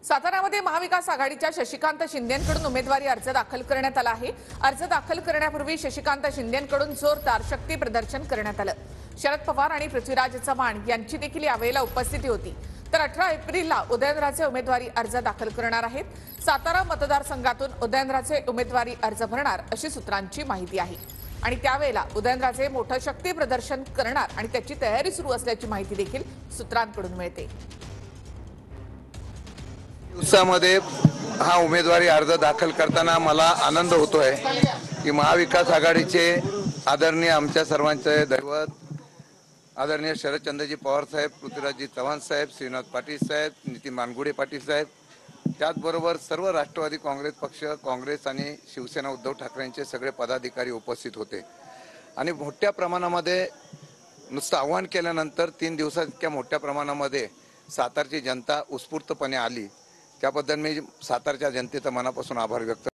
साताऱ्यामध्ये महाविकास आघाडीच्या शशिकांत शिंदेंकडून उमेदवारी अर्ज दाखल करण्यात आला आहे। अर्ज दाखल करण्यापूर्वी शशिकांत शिंदेंकडून जोरदार शक्ती प्रदर्शन करण्यात आलं। शरद पवार आणि पृथ्वीराज चव्हाण यांची देखील यावेळेला उपस्थिती होती। तर 18 एप्रिलला उदयनराजे उमेदवारी अर्ज दाखल करणार आहेत। सातारा मतदारसंघातून उदयनराजे उमेदवारी अर्ज भरणार अशी सूत्रांची माहिती आहे आणि त्यावेळेला उदयनराजे मोठं शक्ती प्रदर्शन करणार आणि त्याची तयारी सुरू असल्याची माहिती देखील सूत्रांकडून मिळते। दिवसामध्ये हा उमेदवारी अर्ज दाखल करताना मला आनंद होतोय की महाविकास आघाडीचे आदरणीय आमच्या सर्वांचे दैवत आदरणीय शरदचंद्रजी पवार साहेब, पृथ्वीराजजी चव्हाण साहेब, श्रीनाथ पाटील साहेब, नितीन मानगुडे पाटील साहेब, त्याचबरोबर सर्व राष्ट्रवादी काँग्रेस पक्ष, काँग्रेस आणि शिवसेना उद्धव ठाकरेंचे सगळे पदाधिकारी उपस्थित होते आणि मोठ्या प्रमाणामध्ये नुसतं आव्हान केल्यानंतर 3 दिवसात इतक्या मोठ्या प्रमाणामध्ये सातारची जनता उत्स्फूर्तपणे आली। त्याबद्दल मी सातारच्या जनतेचा मनापासून आभार व्यक्त